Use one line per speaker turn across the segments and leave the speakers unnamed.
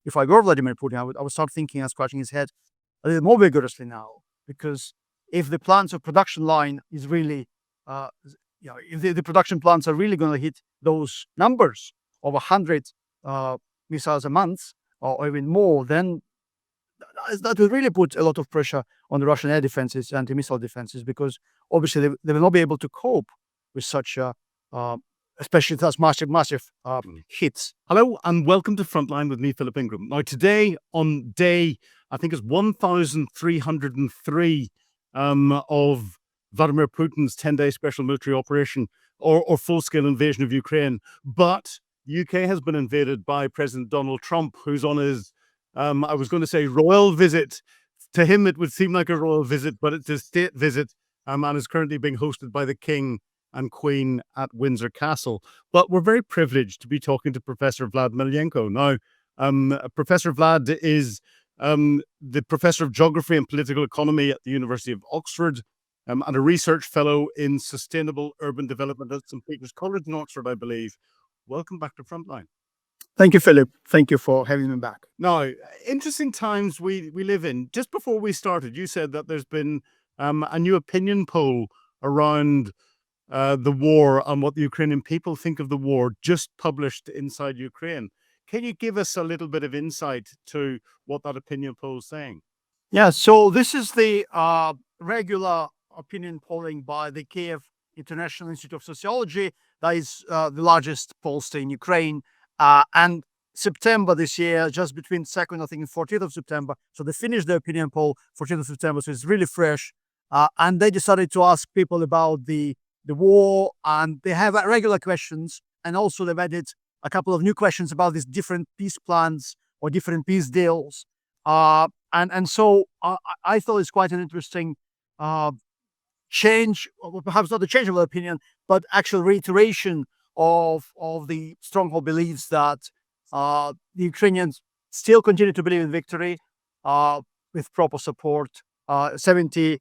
if I were Vladimir Putin, I would start thinking and scratching his head a little more vigorously now, because if the plants of production line is really, if the production plants are really going to hit those numbers of 100 missiles a month or even more, then that will really put a lot of pressure on the Russian air defenses, anti-missile defenses, because obviously they will not be able to cope with such especially such massive hits.
Hello and welcome to Frontline with me, Philip Ingram. Now today on day, I think it's 1,303 of Vladimir Putin's 10-day special military operation or full-scale invasion of Ukraine. But UK has been invaded by President Donald Trump, who's on his, I was going to say royal visit. To him, it would seem like a royal visit, but it's a state visit and is currently being hosted by the King and Queen at Windsor Castle. But we're very privileged to be talking to Professor Vlad Mykhnenko. Now, Professor Vlad is the Professor of Geography and Political Economy at the University of Oxford and a research fellow in Sustainable Urban Development at St. Peter's College in Oxford, I believe. Welcome back to Frontline.
Thank you, Philip. Thank you for having me back.
Now, interesting times we live in. Just before we started, you said that there's been a new opinion poll around the war and what the Ukrainian people think of the war, just published inside Ukraine. Can you give us a little bit of insight to what that opinion poll is saying?
Yeah, so this is the regular opinion polling by the Kiev International Institute of Sociology. That is the largest pollster in Ukraine. And September this year, just between 2nd, I think, and 14th of September. So they finished the opinion poll 14th of September, so it's really fresh. And they decided to ask people about the war, and they have regular questions, and also they've added a couple of new questions about these different peace plans or different peace deals. And so I thought it's quite an interesting change, or perhaps not a change of opinion, but actual reiteration of the stronghold beliefs that the Ukrainians still continue to believe in victory with proper support. 76%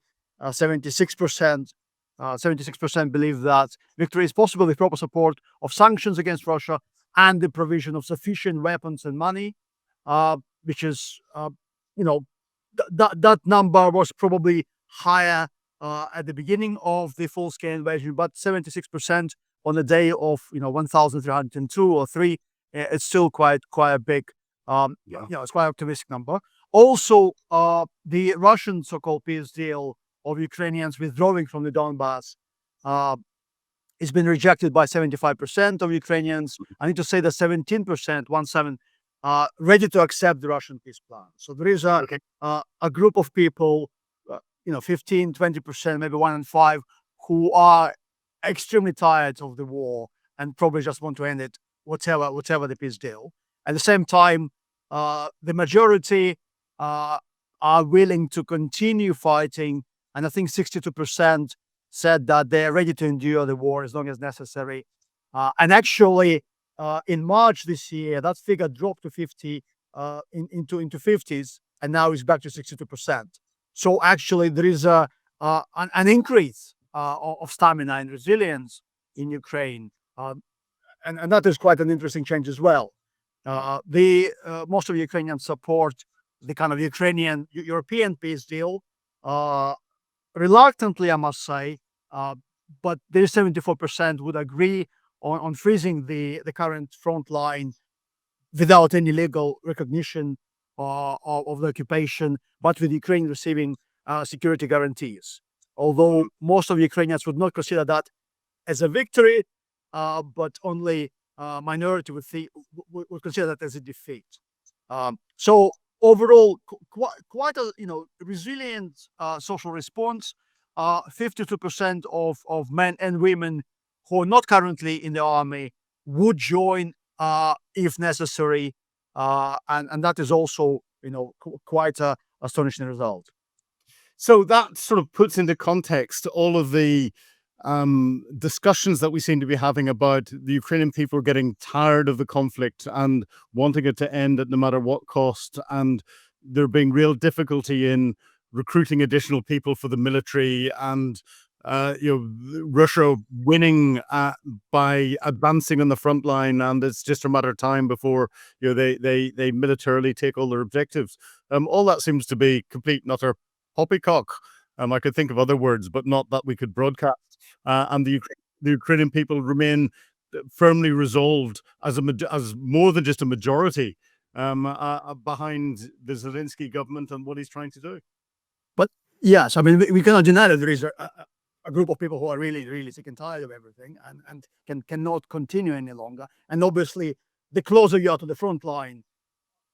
believe that victory is possible with proper support of sanctions against Russia and the provision of sufficient weapons and money, which is, that number was probably higher at the beginning of the full-scale invasion, but 76% on the day of 1,302 or 3, it's still quite a big, it's quite an optimistic number. Also, the Russian so-called peace deal of Ukrainians withdrawing from the Donbass has been rejected by 75% of Ukrainians. I need to say that 17%, ready to accept the Russian peace plan. So there is a group of people, 15, 20%, maybe 1 in 5, who are extremely tired of the war and probably just want to end it, whatever the peace deal. At the same time, the majority are willing to continue fighting, and I think 62% said that they're ready to endure the war as long as necessary. And actually, in March this year, that figure dropped to 50 into 50s, and now is back to 62%. So actually, there is an increase of stamina and resilience in Ukraine, and that is quite an interesting change as well. Most of Ukrainians support the kind of European peace deal, reluctantly, I must say, but there is 74% would agree on freezing the current front line without any legal recognition of the occupation, but with Ukraine receiving security guarantees. Although most of Ukrainians would not consider that as a victory, but only minority would consider that as a defeat. So overall, quite a resilient social response. 52% of men and women who are not currently in the army would join if necessary, and that is also quite a astonishing result.
So that sort of puts into context all of the discussions that we seem to be having about the Ukrainian people getting tired of the conflict and wanting it to end at no matter what cost, and there being real difficulty in recruiting additional people for the military, and Russia winning by advancing on the front line, and it's just a matter of time before they militarily take all their objectives. All that seems to be complete and utter poppycock. I could think of other words, but not that we could broadcast. And the Ukrainian people remain firmly resolved as more than just a majority behind the Zelensky government and what he's trying to do.
But yes, I mean, we cannot deny that there is a group of people who are really, really sick and tired of everything and cannot continue any longer. And obviously, the closer you are to the front line,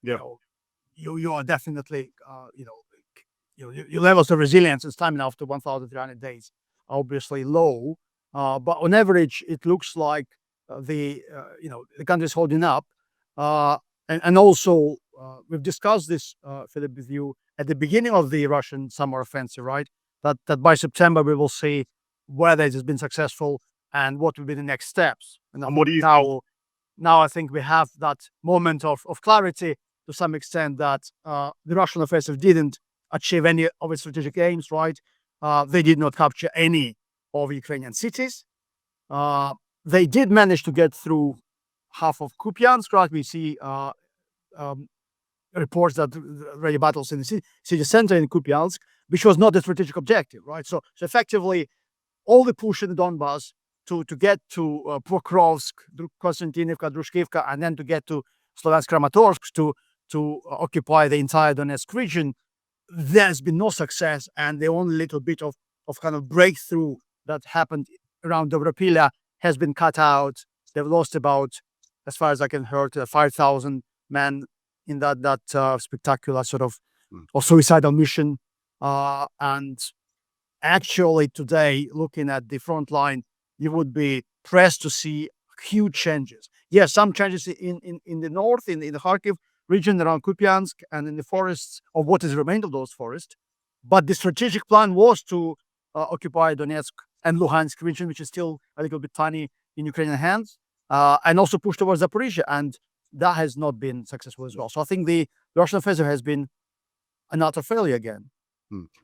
Yeah.
you are definitely, your levels of resilience and stamina after 1,300 days are obviously low. But on average, it looks like the country is holding up. And also, we've discussed this, Philip, with you at the beginning of the Russian summer offensive, right? That by September we will see whether it has been successful and what will be the next steps.
And what do you think?
Now I think we have that moment of clarity to some extent that the Russian offensive didn't achieve any of its strategic aims, right? They did not capture any of Ukrainian cities. They did manage to get through half of Kupiansk, right? We see reports that already battles in the city center in Kupiansk, which was not the strategic objective, right? So effectively, all the push in the Donbass to get to Pokrovsk, Konstantinivka, Drushkivka, and then to get to Sloviansk Kramatorsk to occupy the entire Donetsk region, there's been no success, and the only little bit of kind of breakthrough that happened around Dobropila has been cut out. They've lost about, as far as I can hear, 5,000 men in that spectacular sort of or suicidal mission. And actually today, looking at the front line, you would be pressed to see huge changes. Yes, some changes in the north, in the Kharkiv region around Kupiansk and in the forests, or what is remained of those forests. But the strategic plan was to occupy Donetsk and Luhansk region, which is still a little bit tiny in Ukrainian hands, and also push towards Zaporizhia. And that has not been successful as well. So I think the Russian offensive has been an utter failure again.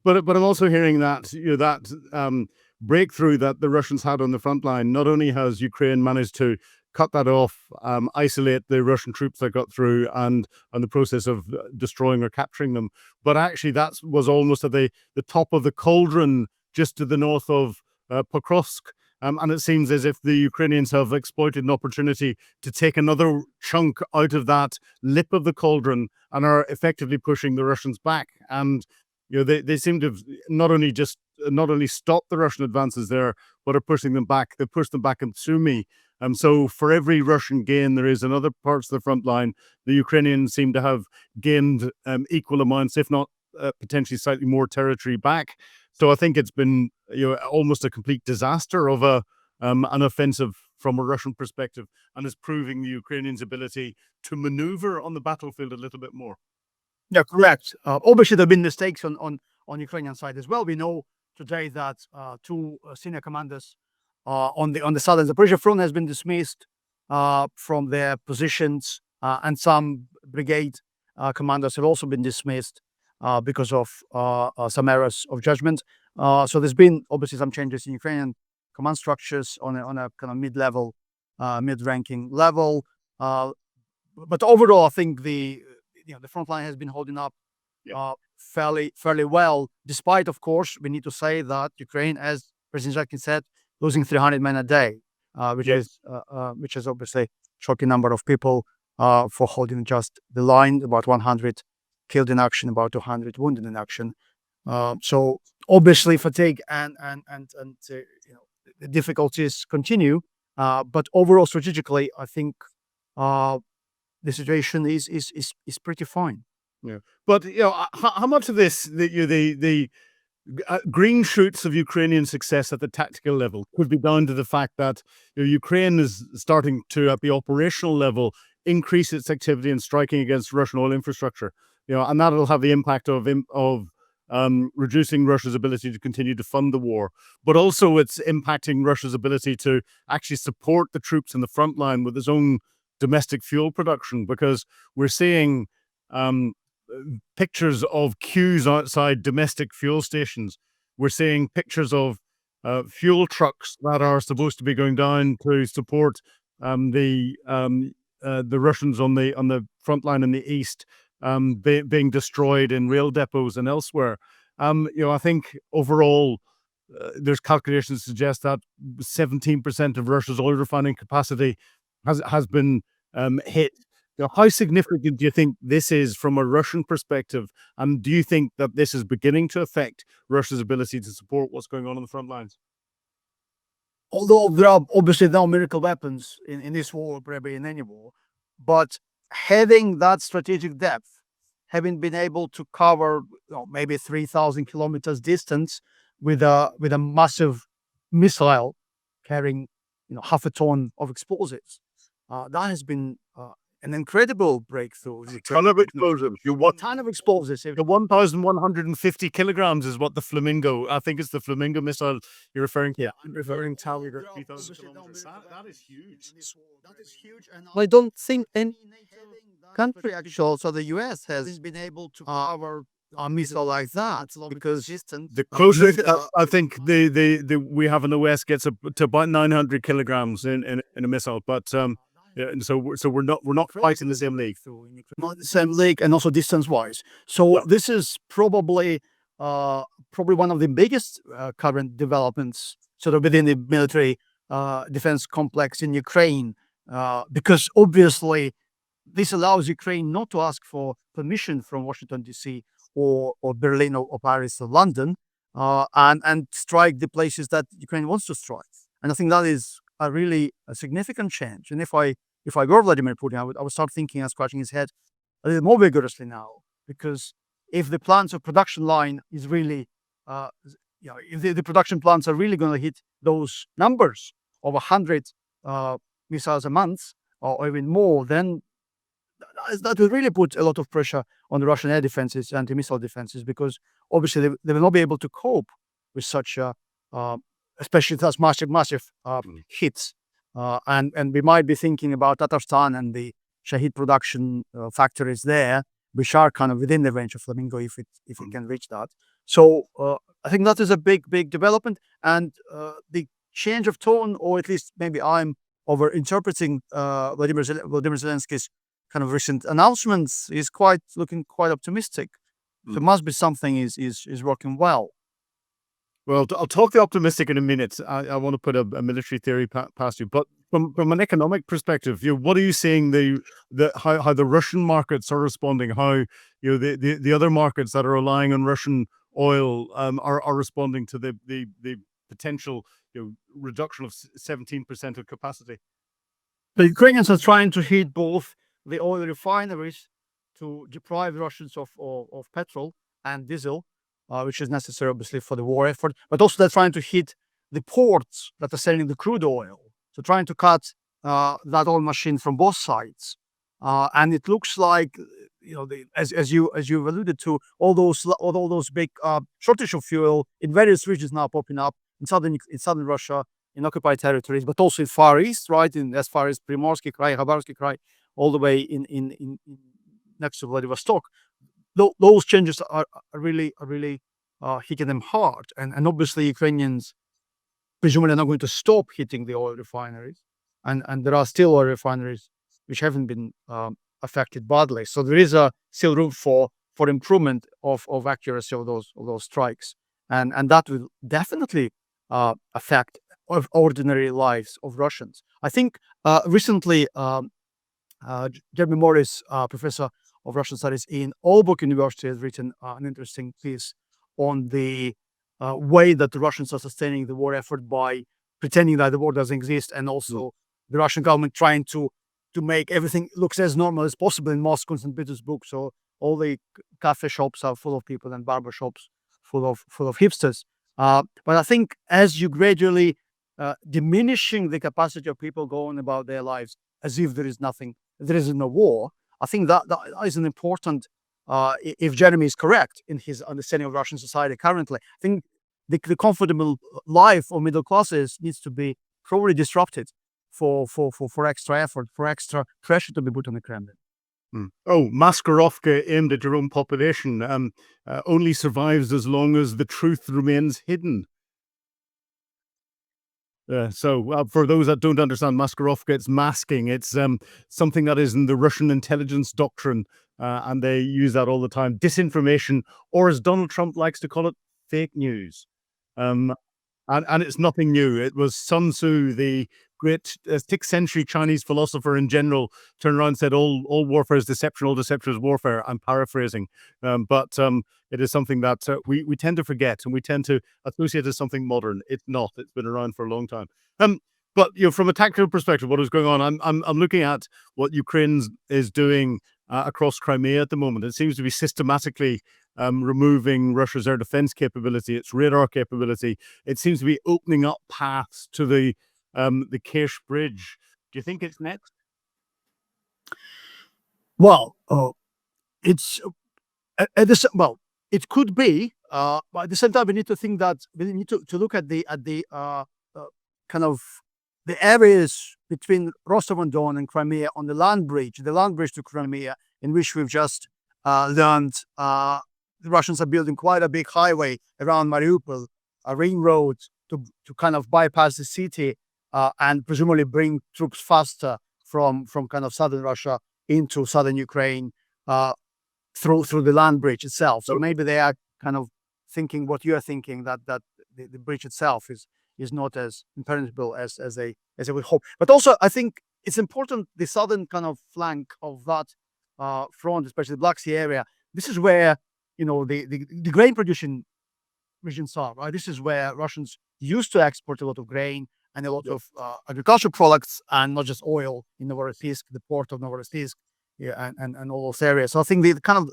But I'm also hearing that that breakthrough that the Russians had on the front line. Not only has Ukraine managed to cut that off, isolate the Russian troops that got through, and the process of destroying or capturing them, but actually that was almost at the top of the cauldron, just to the north of Pokrovsk. And it seems as if the Ukrainians have exploited an opportunity to take another chunk out of that lip of the cauldron and are effectively pushing the Russians back. And they seem to have not only stopped the Russian advances there, but are pushing them back. They pushed them back in Sumy. So for every Russian gain, there is another parts of the front line. The Ukrainians seem to have gained equal amounts, if not potentially slightly more territory back. So I think it's been almost a complete disaster of an offensive from a Russian perspective, and is proving the Ukrainians' ability to maneuver on the battlefield a little bit more.
Yeah, correct. Obviously, there have been mistakes on Ukrainian side as well. We know today that two senior commanders on the southern Zaporizhia front has been dismissed from their positions, and some brigade commanders have also been dismissed because of some errors of judgment. So there's been obviously some changes in Ukrainian command structures on a kind of mid-level, mid-ranking level. But overall, I think the front line has been holding up fairly well, despite, of course, we need to say that Ukraine, as President Zelensky said, losing 300 men a day, which is obviously shocking number of people for holding just the line. About 100 killed in action, about 200 wounded in action. So obviously fatigue and the difficulties continue. But overall, strategically, I think the situation is pretty fine.
Yeah, but how much of this the green shoots of Ukrainian success at the tactical level could be down to the fact that Ukraine is starting to, at the operational level, increase its activity in striking against Russian oil infrastructure, and that'll have the impact of reducing Russia's ability to continue to fund the war, but also it's impacting Russia's ability to actually support the troops in the front line with its own domestic fuel production, because we're seeing pictures of queues outside domestic fuel stations. We're seeing pictures of fuel trucks that are supposed to be going down to support the Russians on the front line in the east, being destroyed in rail depots and elsewhere. I think overall, there's calculations suggest that 17% of Russia's oil refining capacity has been hit. How significant do you think this is from a Russian perspective? And do you think that this is beginning to affect Russia's ability to support what's going on the front lines?
Although there are obviously no miracle weapons in this war, probably in any war, but having that strategic depth, having been able to cover maybe 3,000 kilometers distance with a massive missile carrying half a ton of explosives, that has been an incredible breakthrough.
Ton of explosives.
A ton of explosives.
The 1,150 kilograms is what the Flamingo, I think it's the Flamingo missile you're referring to.
Yeah, I'm referring to
3,000 kilometers. That is huge.
That is huge. And I don't think any country, actually, so the US has been able to cover a missile like that because
The closest I think the we have in the West gets up to about 900 kilograms in a missile, but yeah, and so we're not quite in the same league.
Not the same league, and also distance wise. So
Yeah.
this is probably one of the biggest current developments sort of within the military defense complex in Ukraine, because obviously this allows Ukraine not to ask for permission from Washington D.C. or Berlin or Paris or London, and strike the places that Ukraine wants to strike. And I think that is a significant change. And if I were Vladimir Putin, I would start thinking and scratching his head a little more vigorously now, because if the plans of production line is really, if the production plants are really going to hit those numbers of 100 missiles a month or even more, then that will really put a lot of pressure on the Russian air defenses, anti-missile defenses, because obviously they will not be able to cope with such especially such massive hits. And we might be thinking about Tatarstan and the Shahid production factories there, which are kind of within the range of Flamingo if it can reach that. So I think that is a big development, and the change of tone, or at least maybe I'm over interpreting Vladimir Zelensky's kind of recent announcements, is looking quite optimistic. So it must be something is working well.
Well, I'll talk the optimistic in a minute. I want to put a military theory past you, but from an economic perspective, what are you seeing how the Russian markets are responding? How the other markets that are relying on Russian oil are responding to the potential reduction of 17% of capacity?
The Ukrainians are trying to hit both the oil refineries to deprive Russians of petrol and diesel, which is necessary, obviously, for the war effort. But also they're trying to hit the ports that are selling the crude oil. So trying to cut that oil machine from both sides. And it looks like, as you've alluded to, all those big shortage of fuel in various regions now popping up in southern Russia, in occupied territories, but also in Far East, right, in as far as Primorsky Krai, Khabarovsky Krai, all the way in next to Vladivostok. Those changes are really hitting them hard, and obviously Ukrainians presumably are not going to stop hitting the oil refineries, and there are still oil refineries which haven't been affected badly. So there is still room for improvement of accuracy of those strikes, and that will definitely affect of ordinary lives of Russians. I think recently Jeremy Morris, professor of Russian studies in Aalborg University, has written an interesting piece on the way that the Russians are sustaining the war effort by pretending that the war doesn't exist, and also the Russian government trying to make everything looks as normal as possible in Moscow and St. Petersburg. So all the cafe shops are full of people and barber shops full of hipsters. But I think as you gradually diminishing the capacity of people going about their lives as if there is no war, I think that is an important, if Jeremy is correct in his understanding of Russian society currently, I think the comfortable life of middle classes needs to be probably disrupted for extra effort, for extra pressure to be put on the Kremlin.
Oh, Maskarovka aimed at your own population only survives as long as the truth remains hidden. So for those that don't understand Maskarovka, it's masking. It's something that is in the Russian intelligence doctrine, and they use that all the time. Disinformation, or as Donald Trump likes to call it, fake news. Um, and it's nothing new. It was Sun Tzu, the great 6th century Chinese philosopher in general, turned around and said, all warfare is deception, all deception is warfare. I'm paraphrasing. But it is something that we tend to forget, and we tend to associate as something modern. It's not. It's been around for a long time. But from a tactical perspective, what is going on? I'm looking at what Ukraine is doing across Crimea at the moment. It seems to be systematically removing Russia's air defense capability, its radar capability. It seems to be opening up paths to the Kerch Bridge. Do you think it's next?
Well, it's at this. Well, it could be, but at the same time, we need to think that we need to look at the kind of the areas between Rostov-on-Don and Crimea on the land bridge to Crimea, in which we've just learned the Russians are building quite a big highway around Mariupol, a ring road to kind of bypass the city and presumably bring troops faster from kind of southern Russia into southern Ukraine through the land bridge itself. So maybe they are kind of thinking what you are thinking, that the bridge itself is not as impenetrable as they would hope. But also, I think it's important, the southern kind of flank of that front, especially the Black Sea area. This is where the grain producing regions are. Right, this is where Russians used to export a lot of grain and a lot of agricultural products, and not just oil in Novorossiysk, the port of Novorossiysk, and all those areas. So I think the kind of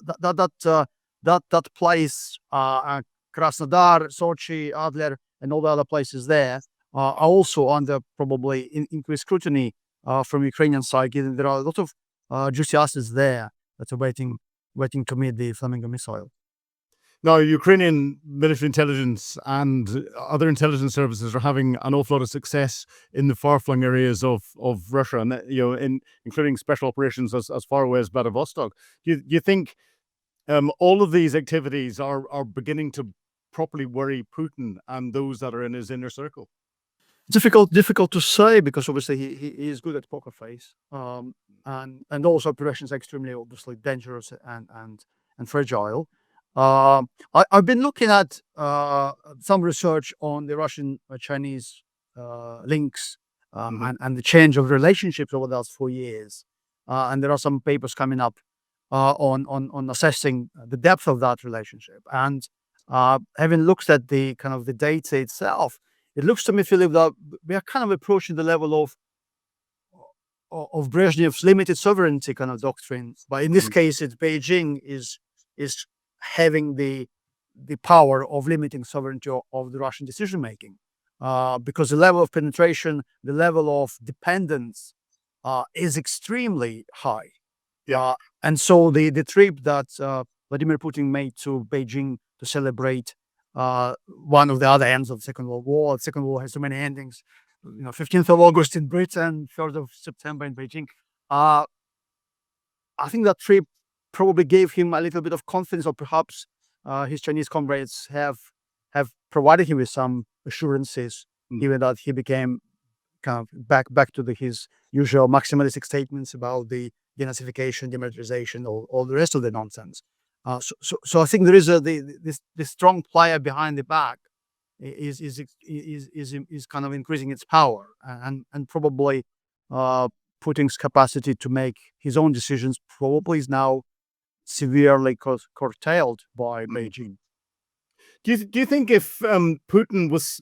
that place, Krasnodar, Sochi, Adler, and all the other places there are also under probably increased scrutiny from Ukrainian side, given there are a lot of juicy assets there that are waiting to meet the Flamingo missile.
Now, Ukrainian military intelligence and other intelligence services are having an awful lot of success in the far-flung areas of Russia, and including special operations as far away as Vladivostok. Do you think all of these activities are beginning to properly worry Putin and those that are in his inner circle?
Difficult to say, because obviously he is good at poker face, and also operations are extremely obviously dangerous and fragile. I've been looking at some research on the Russian-Chinese links and the change of relationships over the last 4 years, and there are some papers coming up on assessing the depth of that relationship. And having looked at the kind of the data itself, it looks to me, Philip, that we are kind of approaching the level of Brezhnev's limited sovereignty kind of doctrine. But in this case, it's Beijing is having the power of limiting sovereignty of the Russian decision making, because the level of penetration, the level of dependence is extremely high. And so the trip that Vladimir Putin made to Beijing to celebrate one of the other ends of the Second World War. The Second World War has so many endings. 15th of August in Britain, 3rd of September in Beijing. I think that trip probably gave him a little bit of confidence, or perhaps his Chinese comrades have provided him with some assurances, given that he became kind of back to his usual maximalistic statements about the denazification, demilitarization, all the rest of the nonsense. So I think there is this strong player behind the back is kind of increasing its power, and probably Putin's capacity to make his own decisions probably is now severely curtailed by Beijing.
Do you think if Putin was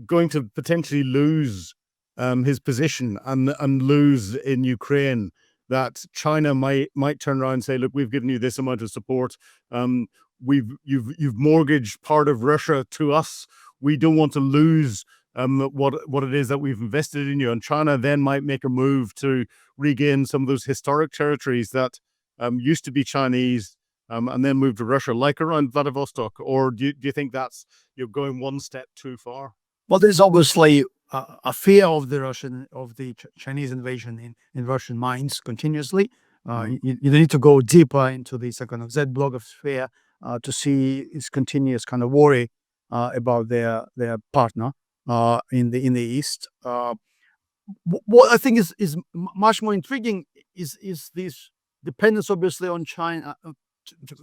going to potentially lose his position and lose in Ukraine, that China might turn around and say, "Look, we've given you this amount of support. You've mortgaged part of Russia to us. We don't want to lose what it is that we've invested in you." And China then might make a move to regain some of those historic territories that used to be Chinese, and then move to Russia, like around Vladivostok. Or do you think that's going one step too far?
Well, there's obviously a fear of the Chinese invasion in Russian minds continuously. You need to go deeper into this kind of Z blogosphere to see its continuous kind of worry about their partner. in the east. What I think is much more intriguing is this dependence, obviously, on China,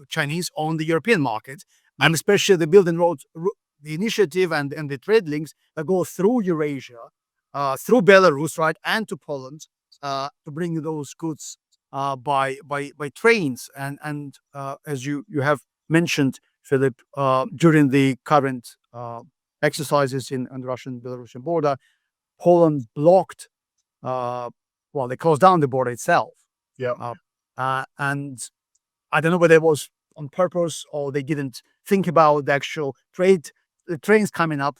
Chinese on the European market, and especially the Belt and Road, the initiative and the trade links that go through Eurasia, through Belarus, right, and to Poland, to bring those goods by trains, and as you have mentioned, Philip, during the current exercises on the Russian-Belarusian border, Poland blocked, well, they closed down the border itself.
Yeah.
And I don't know whether it was on purpose or they didn't think about the actual the trains coming up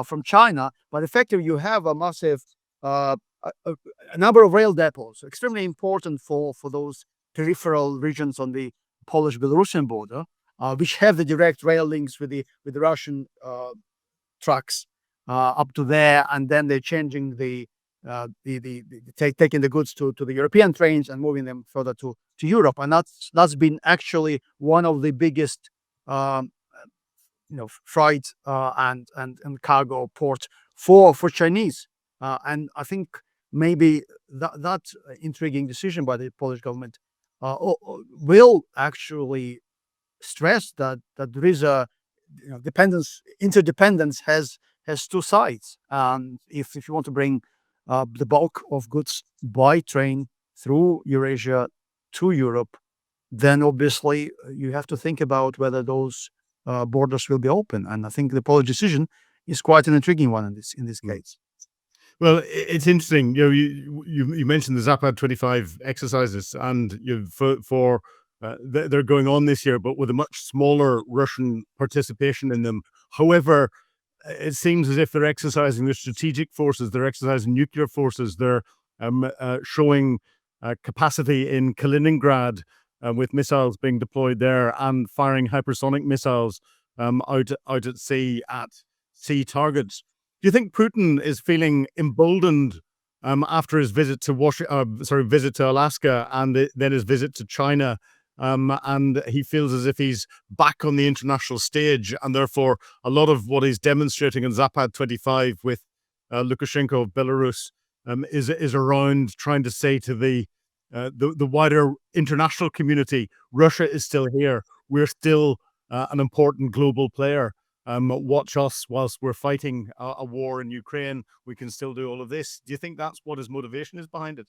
from China. But effectively, you have a massive, a number of rail depots, extremely important for those peripheral regions on the Polish-Belarusian border, which have the direct rail links with the Russian trucks up to there, and then they're changing taking the goods to the European trains and moving them further to Europe, and that's been actually one of the biggest freight and cargo port for Chinese, and I think maybe that intriguing decision by the Polish government will actually stress that there is a interdependence has two sides. And if you want to bring the bulk of goods by train through Eurasia to Europe, then obviously you have to think about whether those borders will be open. And I think the Polish decision is quite an intriguing one in this case.
Well, it's interesting. You mentioned the Zapad 25 exercises, and they're going on this year, but with a much smaller Russian participation in them. However, it seems as if they're exercising their strategic forces, they're exercising nuclear forces, they're showing capacity in Kaliningrad with missiles being deployed there and firing hypersonic missiles out at sea at sea targets. Do you think Putin is feeling emboldened after his visit to visit to Alaska and then his visit to China? And he feels as if he's back on the international stage, and therefore a lot of what he's demonstrating in Zapad 25 with Lukashenko of Belarus is around trying to say to the wider international community, Russia is still here. We're still an important global player. Watch us whilst we're fighting a war in Ukraine. We can still do all of this. Do you think that's what his motivation is behind it?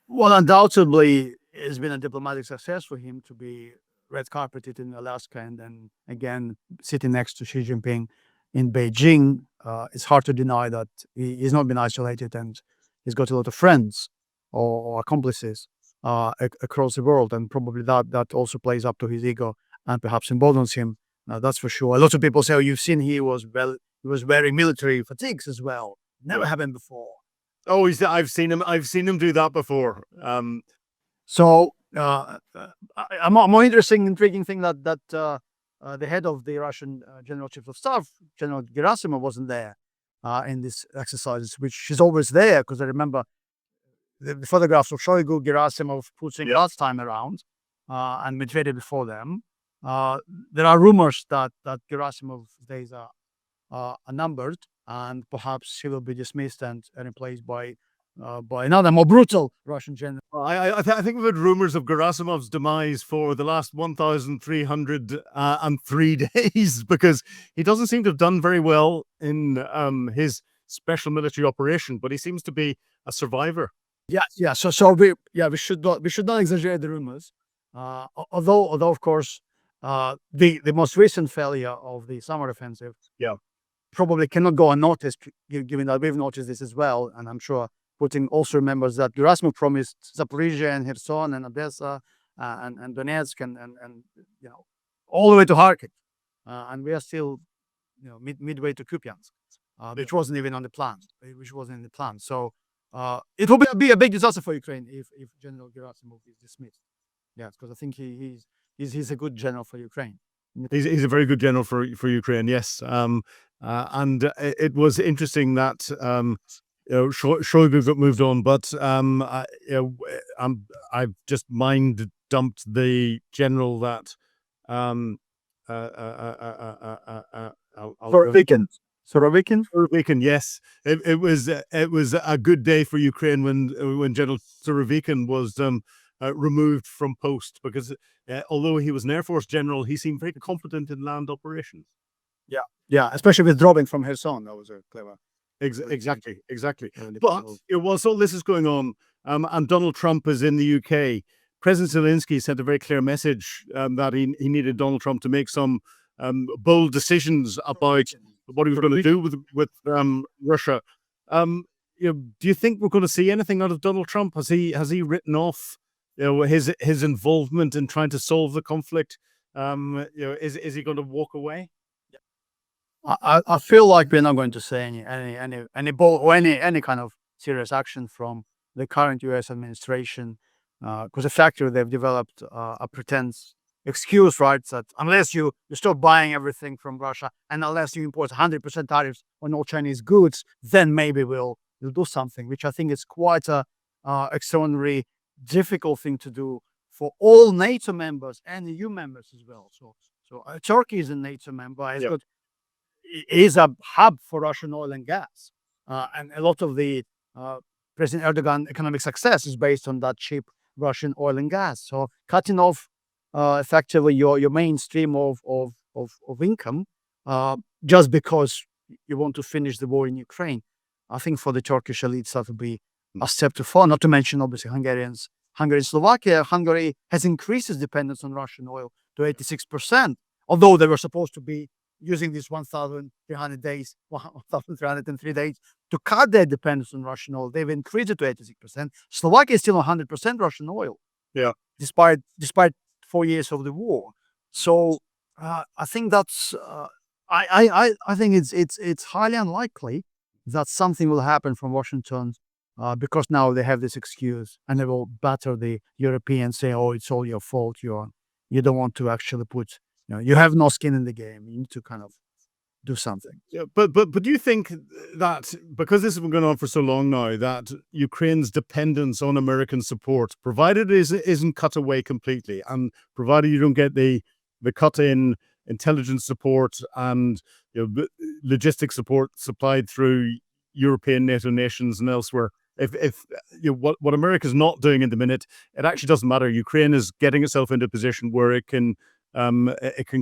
Well, undoubtedly, it's been a diplomatic success for him to be red carpeted in Alaska and then again sitting next to Xi Jinping in Beijing. It's hard to deny that he's not been isolated, and he's got a lot of friends or accomplices across the world, and probably that also plays up to his ego and perhaps emboldens him. That's for sure. A lot of people say, "Oh, you've seen he was wearing military fatigues as well. Never happened before."
Oh, I've seen him do that before.
So a more interesting, intriguing thing that the head of the Russian General Chief of Staff, General Gerasimov, wasn't there in these exercises, which is always there because I remember the photographs of Shoigu, Gerasimov, Putin last time around, and Medvedev before them. There are rumors that Gerasimov's days are numbered, and perhaps he will be dismissed and replaced by another more brutal Russian general.
I think we've had rumors of Gerasimov's demise for the last 1,303 days because he doesn't seem to have done very well in his special military operation, but he seems to be a survivor.
Yeah. So we should not exaggerate the rumors. Although of course, the most recent failure of the summer offensive, probably cannot go unnoticed, given that we've noticed this as well, and I'm sure Putin also remembers that Gerasimov promised Zaporizhia and Kherson and Odessa and Donetsk and all the way to Kharkiv, and we are still midway to Kupiansk, which wasn't even on the plan, in the plan. So it will be a big disaster for Ukraine if General Gerasimov is dismissed. Yes, because I think he's a good general for Ukraine.
He's a very good general for Ukraine. Yes, and it was interesting that Shoigu got moved on, but I've just mind dumped the general that
For weekend. Surovikin?
Surovikin, yes, it was a good day for Ukraine when General Surovikin was removed from post, because although he was an Air Force general, he seemed very competent in land operations.
Yeah, yeah, especially withdrawing from Kherson. That was a clever.
Exactly.
Really
But
move.
whilst all this is going on, and Donald Trump is in the UK, President Zelensky sent a very clear message that he needed Donald Trump to make some bold decisions about what he was going to do with Russia. Do you think we're going to see anything out of Donald Trump? Has he written off his involvement in trying to solve the conflict? Is he going to walk away?
I feel like we're not going to see any kind of serious action from the current U.S. administration, because effectively they've developed a pretense excuse, right? That unless you stop buying everything from Russia and unless you import 100% tariffs on all Chinese goods, then maybe we'll do something, which I think is quite a extraordinary, difficult thing to do for all NATO members and EU members as well. So Turkey is a NATO member. It's
Yeah.
got is a hub for Russian oil and gas. And a lot of the President Erdogan economic success is based on that cheap Russian oil and gas. So cutting off effectively your mainstream of income just because you want to finish the war in Ukraine, I think for the Turkish elites that would be a step too far. Not to mention obviously Hungary and Slovakia. Hungary has increased its dependence on Russian oil to 86%, although they were supposed to be using these 1,300 days, 1,303 days to cut their dependence on Russian oil. They've increased it to 86%. Slovakia is still 100% Russian oil.
Yeah.
Despite 4 years of the war. So I think that's I think it's highly unlikely that something will happen from Washington because now they have this excuse and they will batter the Europeans, say, "Oh, it's all your fault. You don't want to actually put." You have no skin in the game. You need to kind of do something.
Yeah, but do you think that because this has been going on for so long now, that Ukraine's dependence on American support, provided it isn't cut away completely, and provided you don't get the cut in intelligence support and logistic support supplied through European NATO nations and elsewhere, if what America's not doing in the minute, it actually doesn't matter. Ukraine is getting itself into a position where it can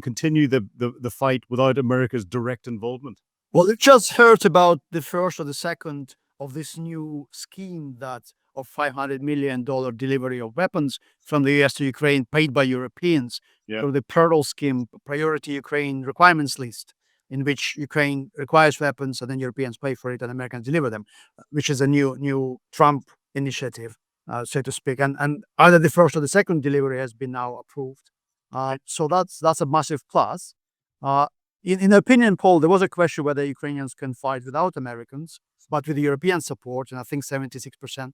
continue the fight without America's direct involvement.
Well, you just heard about the first or the second of this new scheme that of $500 million delivery of weapons from the US to Ukraine paid by Europeans through the Pearl scheme, Priority Ukraine Requirements List, in which Ukraine requires weapons and then Europeans pay for it and Americans deliver them, which is a new Trump initiative, so to speak. And either the first or the second delivery has been now approved. So that's a massive plus. In the opinion poll, there was a question whether Ukrainians can fight without Americans, but with European support, and I think 76%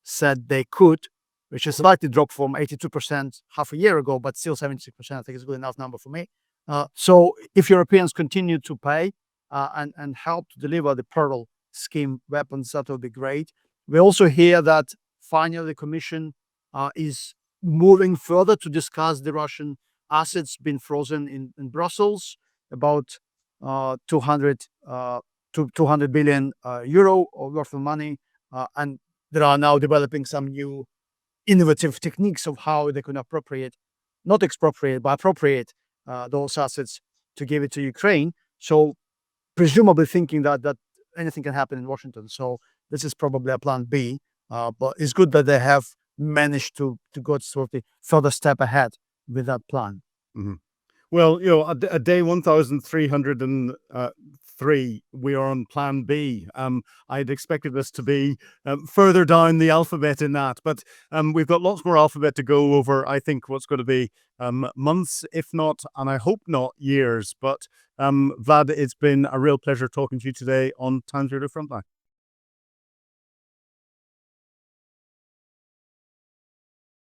said they could, which is slightly dropped from 82% half a year ago, but still 76% I think is a good enough number for me. So if Europeans continue to pay and help to deliver the Pearl scheme weapons, that will be great. We also hear that finally the Commission is moving further to discuss the Russian assets being frozen in Brussels, about 200 billion euro worth of money. And they are now developing some new innovative techniques of how they can not expropriate, but appropriate those assets to give it to Ukraine. So presumably thinking that anything can happen in Washington. So this is probably a plan B, but it's good that they have managed to go sort of further step ahead with that plan.
Mm-hmm. Well, a day 1,303, we are on plan B. I'd expected us to be further down the alphabet in that, but we've got lots more alphabet to go over. I think what's going to be months, if not, and I hope not years. But Vlad, it's been a real pleasure talking to you today on Times Radio Frontline.